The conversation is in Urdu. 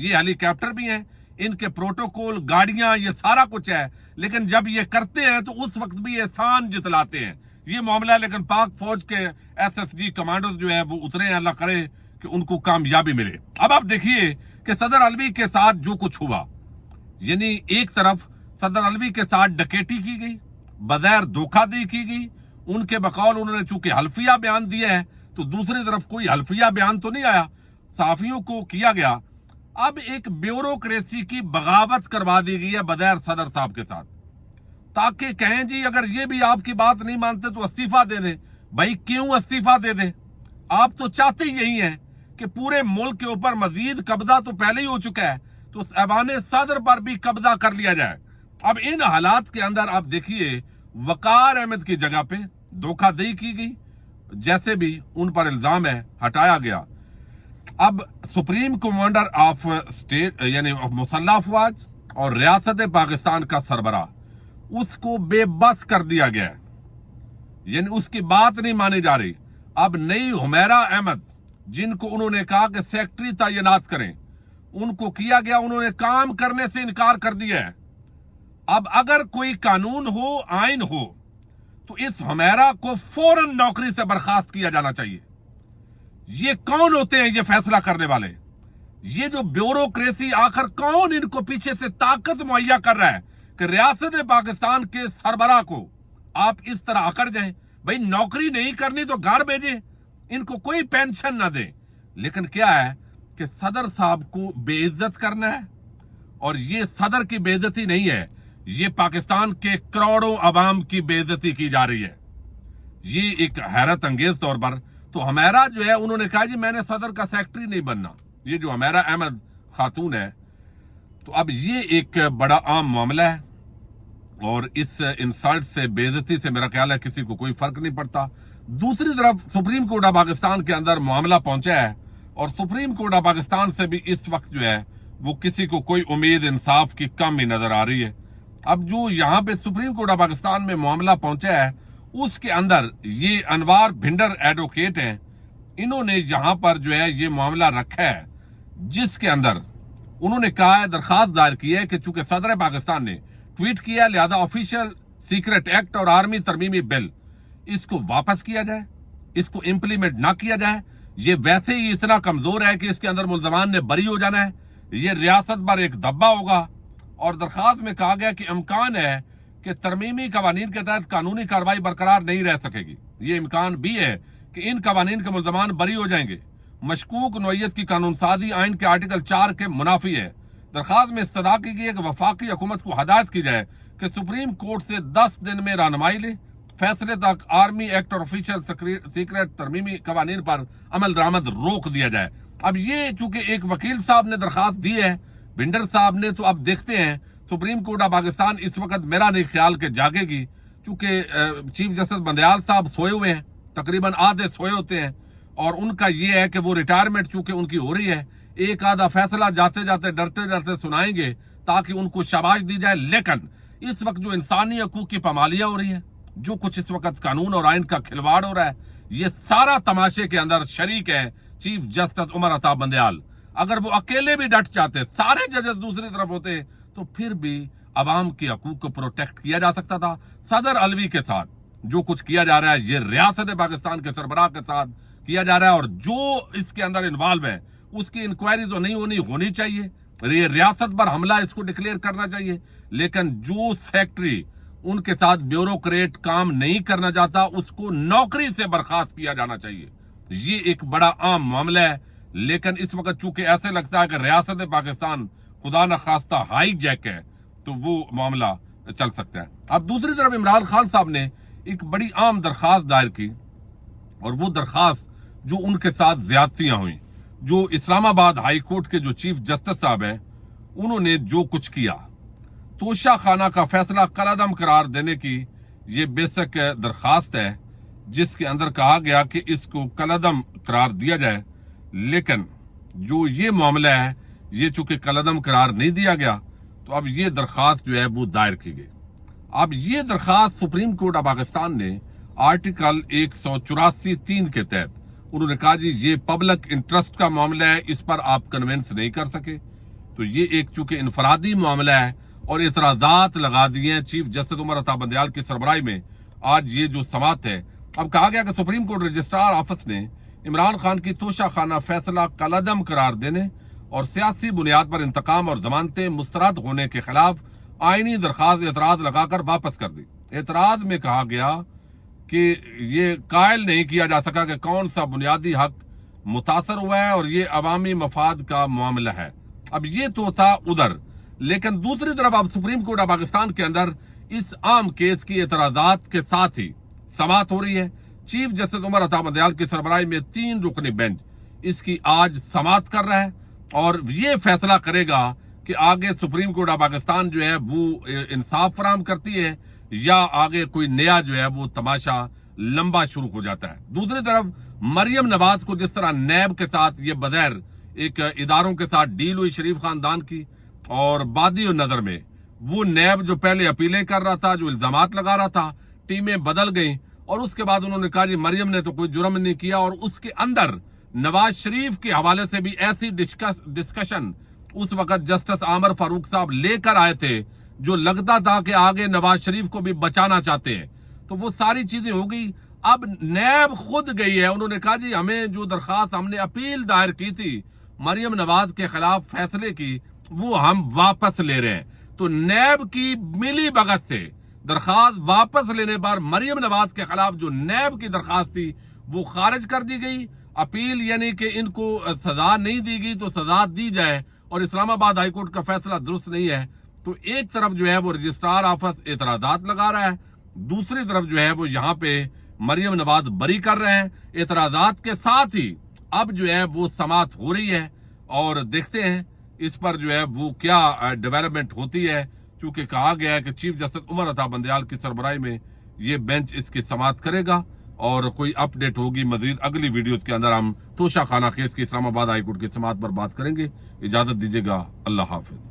یہ ہیلی کاپٹر بھی ہیں, ان کے پروٹوکول, گاڑیاں, یہ سارا کچھ ہے, لیکن جب یہ کرتے ہیں تو اس وقت بھی احسان جتلاتے ہیں. یہ معاملہ ہے. لیکن پاک فوج کے SSG کمانڈوز جو ہے وہ اترے ہیں, اللہ کرے کہ ان کو کامیابی ملے. اب آپ دیکھیے کہ صدر علوی کے ساتھ جو کچھ ہوا, یعنی ایک طرف صدر علوی کے ساتھ ڈکیٹی کی گئی, بظاہر دھوکہ دی کی گئی, ان کے بقول انہوں نے چونکہ حلفیہ بیان دیا ہے, تو دوسری طرف کوئی حلفیہ بیان تو نہیں آیا, صحافیوں کو کیا گیا. اب ایک بیوروکریسی کی بغاوت کروا دی گئی ہے بظاہر صدر صاحب کے ساتھ, تاکہ کہیں جی اگر یہ بھی آپ کی بات نہیں مانتے تو استعفیٰ دے دیں. بھائی کیوں استعفیٰ دے دیں؟ آپ تو چاہتے ہی یہی ہیں کہ پورے ملک کے اوپر مزید قبضہ تو پہلے ہی ہو چکا ہے, تو ایوان صدر پر بھی قبضہ کر لیا جائے. اب ان حالات کے اندر آپ دیکھیے وقار احمد کی جگہ پہ دھوکہ دہی کی گئی, جیسے بھی ان پر الزام ہے ہٹایا گیا. اب سپریم کمانڈر آف اسٹیٹ یعنی مسلح افواج اور ریاست پاکستان کا سربراہ, اس کو بے بس کر دیا گیا ہے, یعنی اس کی بات نہیں مانی جا رہی. اب نئی حمیرہ احمد, جن کو انہوں نے کہا کہ سیکٹری تعینات کریں, ان کو کیا گیا, انہوں نے کام کرنے سے انکار کر دیا ہے. اب اگر کوئی قانون ہو, آئین ہو, تو اس حمیرہ کو فوراً نوکری سے برخاست کیا جانا چاہیے. یہ کون ہوتے ہیں یہ فیصلہ کرنے والے؟ یہ جو بیوروکریسی, آخر کون ان کو پیچھے سے طاقت مہیا کر رہا ہے کہ ریاست پاکستان کے سربراہ کو آپ اس طرح اکڑ جائیں؟ بھائی نوکری نہیں کرنی تو گھر بھیجیں, ان کو کوئی پینشن نہ دیں. لیکن کیا ہے کہ صدر صاحب کو بے عزت کرنا ہے, اور یہ صدر کی بے عزتی نہیں ہے, یہ پاکستان کے کروڑوں عوام کی بے عزتی کی جا رہی ہے. یہ ایک حیرت انگیز طور پر. تو حمیرہ جو ہے انہوں نے کہا جی میں نے صدر کا سیکٹری نہیں بننا, یہ جو حمیرہ احمد خاتون ہے. تو اب یہ ایک بڑا عام معاملہ ہے, اور اس انسلٹ سے, بے عزتی سے میرا خیال ہے کسی کو کوئی فرق نہیں پڑتا. دوسری طرف سپریم کورٹ آف پاکستان کے اندر معاملہ پہنچا ہے, اور سپریم کورٹ آف پاکستان سے بھی اس وقت جو ہے وہ کسی کو کوئی امید انصاف کی کم ہی نظر آ رہی ہے. اب جو یہاں پہ سپریم کورٹ آف پاکستان میں معاملہ پہنچا ہے, اس کے اندر یہ انوار بھنڈر ایڈوکیٹ ہیں, انہوں نے یہاں پر جو ہے یہ معاملہ رکھا ہے, جس کے اندر انہوں نے کہا ہے, درخواست دائر کی ہے کہ چونکہ صدر پاکستان نے ٹویٹ کیا لہذا آفیشیل سیکرٹ ایکٹ اور آرمی ترمیمی بل اس کو واپس کیا جائے, اس کو امپلیمنٹ نہ کیا جائے. یہ ویسے ہی اتنا کمزور ہے کہ اس کے اندر ملزمان نے بری ہو جانا ہے, یہ ریاست پر ایک دبا ہوگا. اور درخواست میں کہا گیا کہ امکان ہے کہ ترمیمی قوانین کے تحت قانونی کارروائی برقرار نہیں رہ سکے گی. یہ امکان بھی ہے کہ ان قوانین کے ملزمان بری ہو جائیں گے. مشکوک نوعیت کی قانون سازی آئین کے آرٹیکل 4 کے منافی ہے. درخواست میں استدعا کی گئی ہے کہ وفاقی حکومت کو ہدایت کی جائے کہ سپریم کورٹ سے 10 دن میں رہنمائی لے, فیصلے تک آرمی ایکٹ اور آفیشیل سیکرٹ ترمیمی قوانین پر عمل درآمد روک دیا جائے. اب یہ چونکہ ایک وکیل صاحب نے درخواست دی ہے, بھنڈر صاحب نے, تو اب دیکھتے ہیں سپریم کورٹ آف پاکستان اس وقت میرا نہیں خیال کہ جاگے گی, چونکہ چیف جسٹس بندیال صاحب سوئے ہوئے ہیں, تقریباً آدھے سوئے ہوتے ہیں, اور ان کا یہ ہے کہ وہ ریٹائرمنٹ چونکہ ان کی ہو رہی ہے, ایک آدھا فیصلہ جاتے جاتے ڈرتے ڈرتے سنائیں گے تاکہ ان کو شاباش دی جائے. لیکن اس وقت جو انسانی حقوق کی پامالیاں ہو رہی ہیں, جو کچھ اس وقت قانون اور آئین کا کھلواڑ ہو رہا ہے, یہ سارا تماشے کے اندر شریک ہے چیف جسٹس عمر عطا بندیال. اگر وہ اکیلے بھی ڈٹ جاتے, سارے ججز دوسری طرف ہوتے, تو پھر بھی عوام کے حقوق کو پروٹیکٹ کیا جا سکتا تھا. صدر علوی کے ساتھ جو کچھ کیا جا رہا ہے, یہ ریاست پاکستان کے سربراہ کے ساتھ کیا جا رہا ہے, اور جو اس کے اندر انوالو ہے اس کی انکوائری تو نہیں ہونی چاہیے. یہ ریاست پر حملہ اس کو ڈکلیئر کرنا چاہیے. لیکن جو سیکٹری ان کے ساتھ بیوروکریٹ کام نہیں کرنا چاہتا, اس کو نوکری سے برخاست کیا جانا چاہیے. یہ ایک بڑا عام معاملہ ہے. لیکن اس وقت چونکہ ایسے لگتا ہے کہ ریاست پاکستان خدا نخواستہ ہائی جیک ہے, تو وہ معاملہ چل سکتا ہے. اب دوسری طرف عمران خان صاحب نے ایک بڑی عام درخواست دائر کی, اور وہ درخواست جو ان کے ساتھ زیادتیاں ہوئیں, جو اسلام آباد ہائی کورٹ کے جو چیف جسٹس صاحب ہیں, انہوں نے جو کچھ کیا, توشہ خانہ کا فیصلہ کالعدم قرار دینے کی یہ بیسک درخواست ہے, جس کے اندر کہا گیا کہ اس کو کالعدم قرار دیا جائے. لیکن جو یہ معاملہ ہے, یہ چونکہ کالعدم قرار نہیں دیا گیا, تو اب یہ درخواست جو ہے وہ دائر کی گئی. اب یہ درخواست سپریم کورٹ آف پاکستان نے آرٹیکل 184(3) کے تحت انہوں نے کہا جی یہ پبلک انٹرسٹ کا معاملہ ہے, اس پر آپ کنونس نہیں کر سکے, تو یہ ایک چونکہ انفرادی معاملہ ہے اور اعتراضات لگا دیے ہیں چیف جسٹس عمر عطا بندیال کی سربراہی میں آج یہ جو سماعت ہے. اب کہا گیا کہ سپریم کورٹ رجسٹرار آفس نے عمران خان کی توشہ خانہ فیصلہ کالعدم قرار دینے اور سیاسی بنیاد پر انتقام اور ضمانتیں مسترد ہونے کے خلاف آئینی درخواست اعتراض لگا کر واپس کر دی. اعتراض میں کہا گیا کہ یہ قائل نہیں کیا جا سکا کہ کون سا بنیادی حق متاثر ہوا ہے اور یہ عوامی مفاد کا معاملہ ہے. اب یہ تو تھا ادھر، لیکن دوسری طرف اب سپریم کورٹ پاکستان کے اندر اس عام کیس کی اعتراضات کے ساتھ ہی سماعت ہو رہی ہے. چیف جسٹس عمر عطا بندیال کی سربراہی میں 3 رکنی بینچ اس کی آج سماعت کر رہا ہے اور یہ فیصلہ کرے گا کہ آگے سپریم کورٹ پاکستان جو ہے وہ انصاف فراہم کرتی ہے یا آگے کوئی نیا جو ہے وہ تماشا لمبا شروع ہو جاتا ہے. دوسری طرف مریم نواز کو جس طرح نیب کے ساتھ یہ بغیر ایک اداروں کے ساتھ ڈیل ہوئی شریف خاندان کی، اور بادی و نظر میں وہ نیب جو پہلے اپیلیں کر رہا تھا، جو الزامات لگا رہا تھا، ٹیمیں بدل گئیں اور اس کے بعد انہوں نے کہا جی مریم نے تو کوئی جرم نہیں کیا، اور اس کے اندر نواز شریف کے حوالے سے بھی ایسی ڈسکشن اس وقت جسٹس عامر فاروق صاحب لے کر آئے تھے جو لگتا تھا کہ آگے نواز شریف کو بھی بچانا چاہتے ہیں. تو وہ ساری چیزیں ہو گئی. اب نیب خود گئی ہے، انہوں نے کہا جی ہمیں جو درخواست ہم نے اپیل دائر کی تھی مریم نواز کے خلاف فیصلے کی وہ ہم واپس لے رہے ہیں. تو نیب کی ملی بھگت سے درخواست واپس لینے پر مریم نواز کے خلاف جو نیب کی درخواست تھی وہ خارج کر دی گئی. اپیل یعنی کہ ان کو سزا نہیں دی گئی تو سزا دی جائے، اور اسلام آباد ہائی کورٹ کا فیصلہ درست نہیں ہے. تو ایک طرف جو ہے وہ رجسٹرار آفس اعتراضات لگا رہا ہے، دوسری طرف جو ہے وہ یہاں پہ مریم نواز بری کر رہے ہیں. اعتراضات کے ساتھ ہی اب جو ہے وہ سماعت ہو رہی ہے اور دیکھتے ہیں اس پر جو ہے وہ کیا ڈیولپمنٹ ہوتی ہے. چونکہ کہا گیا ہے کہ چیف جسٹس عمر عطا بندیال کی سربراہی میں یہ بینچ اس کی سماعت کرے گا، اور کوئی اپ ڈیٹ ہوگی مزید اگلی ویڈیوز کے اندر ہم توشہ خانہ کیس کی اسلام آباد ہائی کورٹ کی سماعت پر بات کریں گے. اجازت دیجیے گا، اللہ حافظ.